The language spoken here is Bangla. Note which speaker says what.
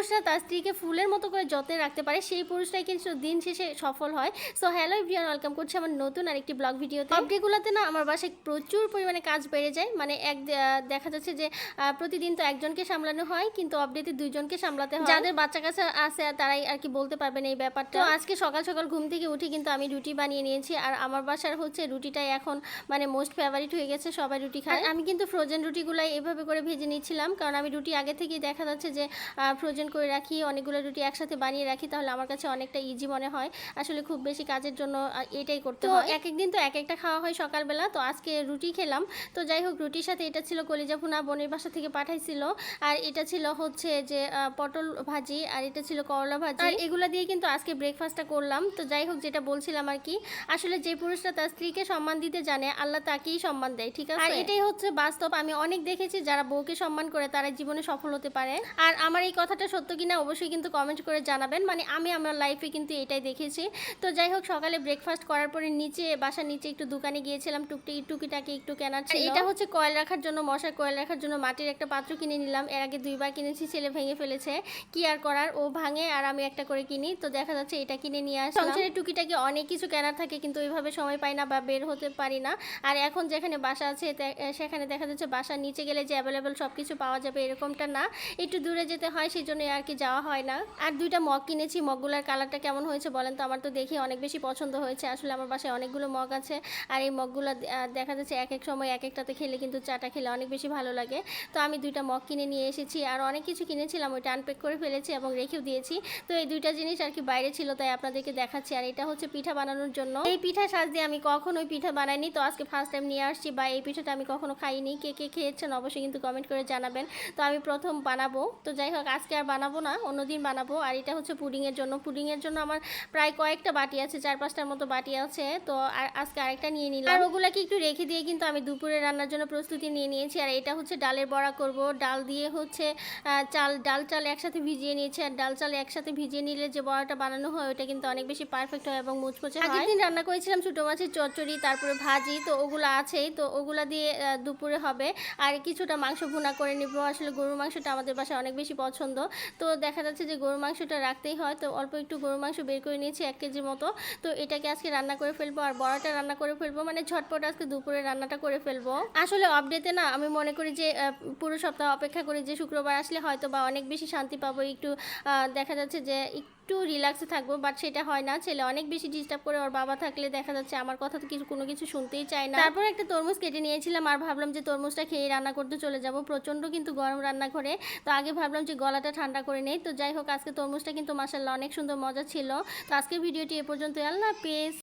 Speaker 1: পুরুষরা তার স্ত্রীকে ফুলের মতো করে যত্নে রাখতে পারে সেই পুরুষটাই কিন্তু দিন শেষে সফল হয়। সো হ্যালো এভরিওয়ান, ওয়েলকাম করছি আমার নতুন আরেকটি ব্লগ ভিডিওতে। আপডেগুলোতে না আমার বাসায় প্রচুর পরিমাণে কাজ বেড়ে যায়, মানে দেখা যাচ্ছে যে প্রতিদিন তো একজনকে সামলানো হয়, কিন্তু আপডেতে দুইজনকে সামলাতে হয়। যাদের বাচ্চা কাচ্চা আছে তারাই আর কি বলতে পারবেন এই ব্যাপারটা। তো আজকে সকাল সকাল ঘুম থেকে উঠে কিন্তু আমি রুটি বানিয়ে নিয়েছি, আর আমার বাসার হচ্ছে রুটিটাই এখন মানে মোস্ট ফেভারিট হয়ে গেছে, সবাই রুটি খায়। আমি কিন্তু ফ্রোজেন রুটিগুলাই এভাবে করে ভেজে নিচ্ছিলাম, কারণ আমি রুটি আগে থেকেই দেখা যাচ্ছে যে ফ্রোজেন করে রাখি, অনেকগুলো রুটি একসাথে বানিয়ে রাখি, তাহলে আমার কাছে অনেকটা ইজি মনে হয়। আসলে খুব বেশি কাজের জন্য এটাই করতে হয়। এক এক দিন তো এক একটা খাওয়া হয় সকালবেলা, তো আজকে রুটি খেলাম। তো যাই হোক, রুটির সাথে এটা ছিল কলিজা ভুনা, বোনের বাসা থেকে পাঠাইছিল, আর এটা ছিল হচ্ছে যে পটল ভাজি, আর এটা ছিল করলা ভাজি। আর এগুলা দিয়ে কিন্তু আজকে ব্রেকফাস্টটা করলাম। তো যাই হোক, যেটা বলছিলাম আর কি, আসলে যে পুরুষরা তার স্ত্রীকে সম্মান দিতে জানে আল্লাহ তাকেই সম্মান দেয়, ঠিক আছে? আর এটাই হচ্ছে বাস্তব। আমি অনেক দেখেছি যারা বউকে সম্মান করে তারা জীবনে সফল হতে পারে। আর আমার এই কথাটা সত্য কিনা অবশ্যই কিন্তু কমেন্ট করে জানাবেন, মানে আমি আমার লাইফে কিন্তু এটাই দেখেছি। তো যাই হোক, সকালে ব্রেকফাস্ট করার পরে বাসার নিচে একটু দোকানে গিয়েছিলাম, টুকিটাকি একটু কেনার ছিল। এটা হচ্ছে কয়েল রাখার জন্য, মশার কয়েল রাখার জন্য মাটির একটা পাত্র কিনে নিলাম। এর আগে দুইবার কিনেছি, ছেলে ভেঙে ফেলেছে, কি আর করার, ও ভাঙে আর আমি একটা করে কিনি। তো দেখা যাচ্ছে এটা কিনে নিয়ে আসলাম। সংসারের টুকিটাকি অনেক কিছু কেনার থাকে, কিন্তু ওইভাবে সময় পাই না বা বের হতে পারি না। আর এখন যেখানে বাসা আছে সেখানে দেখা যাচ্ছে বাসার নিচে গেলে যে অ্যাভেলেবেল সব কিছু পাওয়া যাবে এরকমটা না, একটু দূরে যেতে হয়, সেই জন্য আর কি যাওয়া হয় না। আর দুইটা মগ কিনেছি, মগগুলোর কালারটা কেমন হয়েছে বলেন তো? আমার তো দেখে অনেক বেশি পছন্দ হয়েছে। আসলে আমার বাসায় অনেকগুলো মগ আছে, আর এই মগগুলো দেখা যাচ্ছে এক এক সময় এক একটাতে খেলে কিন্তু চাটা খেলে অনেক বেশি ভালো লাগে। তো আমি দুইটা মগ কিনে নিয়ে এসেছি, আর অনেক কিছু কিনেছিলাম, ওইটা আনপ্যাক করে ফেলেছি এবং রেখেও দিয়েছি। তো এই দুইটা জিনিস আর কি বাইরে ছিল, তাই আপনাদেরকে দেখাচ্ছি। আর এটা হচ্ছে পিঠা বানানোর জন্য। এই পিঠা সাজ দিয়ে আমি কখনোই পিঠা বানাইনি, তো আজকে ফার্স্ট টাইম নিয়ে আসছি, বা এই পিঠাটা আমি কখনো খাইনি। কে কে খেয়েছেন অবশ্যই কিন্তু কমেন্ট করে জানাবেন। তো আমি প্রথম বানাবো, তো যাই হোক আজকে আর বানাবো না, অন্যদিন বানাবো। আর এটা হচ্ছে পুডিংয়ের জন্য। পুডিংয়ের জন্য আমার প্রায় কয়েকটা বাটি আছে, 4-5টার মতো বাটি আছে। তো আর আজকে আরেকটা নিয়ে নিলাম, আর ওগুলাকে একটু রেখে দিয়ে কিন্তু আমি দুপুরে রান্নার জন্য প্রস্তুতি নিয়ে নিয়েছি। আর এটা হচ্ছে ডালের বড়া করব। ডাল দিয়ে হচ্ছে ডাল চাল একসাথে ভিজিয়ে নিয়েছি, আর ডাল চাল একসাথে ভিজিয়ে নিলে যে বড়াটা বানানো হয় ওটা কিন্তু অনেক বেশি পারফেক্ট হয় এবং মুচমুচে হয়। আগের দিন রান্না করেছিলাম ছোটো মাছের চচ্চড়ি, তারপরে ভাজি, তো ওগুলো আছেই, তো ওগুলা দিয়ে দুপুরে হবে। আর কিছুটা মাংস ভুনা করে নিব। আসলে গরুর মাংসটা আমাদের বাসায় অনেক বেশি পছন্দ, তো দেখা যাচ্ছে যে গরুর মাংসটা রাখতেই হয়। তো অল্প একটু গরুর মাংস বের করে নিয়েছি, 1 কেজির মতো। তো এটাকে আজকে রান্না করে ফেলবো, আর বড়াটা রান্না করে ফেলবো, মানে ঝটপট আজকে দুপুরে রান্নাটা করে ফেলবো। আসলে আপডেতে না আমি মনে করি যে পুরো সপ্তাহ অপেক্ষা করি যে শুক্রবার আসলে হয়তো বা অনেক বেশি শান্তি পাবো, একটু দেখা যাচ্ছে যে একটু রিল্যাক্সে থাকবো, বাট সেটা হয় না। ছেলে অনেক বেশি ডিস্টার্ব করে, ওর বাবা থাকলে দেখা যাচ্ছে আমার কথা তো কোনো কিছু শুনতেই চায় না। তারপর একটা তরমুজ কেটে নিয়েছিলাম, আর ভাবলাম যে তরমুজটা খেয়ে রান্না করতে চলে যাব। প্রচণ্ড কিন্তু গরম রান্নাঘরে, তো আগে ভাবলাম যে গলাটা ঠান্ডা করে নেই। তো যাই হোক, আজকে তরমুজটা কিন্তু মাশাআল্লাহ অনেক সুন্দর মজা ছিল। তো আজকের ভিডিওটি এ পর্যন্ত। আল্লাহ হাফেজ।